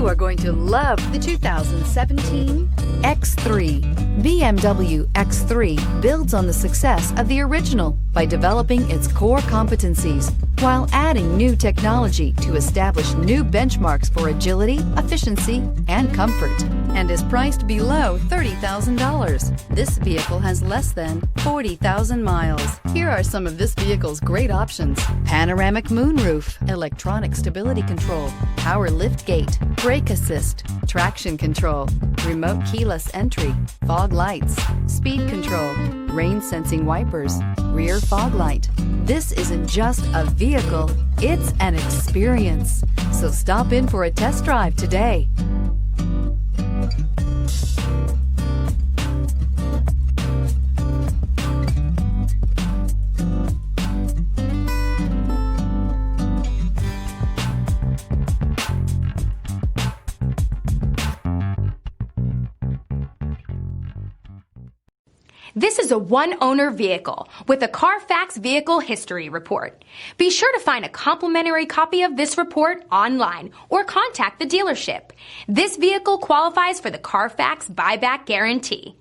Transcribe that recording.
You are going to love the 2017 X3. BMW X3 builds on the success of the original by developing its core competencies while adding new technology to establish new benchmarks for agility, efficiency, and comfort, and is priced below $30,000. This vehicle has less than 40,000 miles. Here are some of this vehicle's great options: panoramic moonroof, electronic stability control, power lift gate, brake assist, traction control, remote keyless entry, fog lights, speed control, rain sensing wipers, rear fog light. This isn't just a vehicle, it's an experience. So stop in for a test drive today. This is a one-owner vehicle with a Carfax Vehicle History Report. Be sure to find a complimentary copy of this report online or contact the dealership. This vehicle qualifies for the Carfax Buyback Guarantee.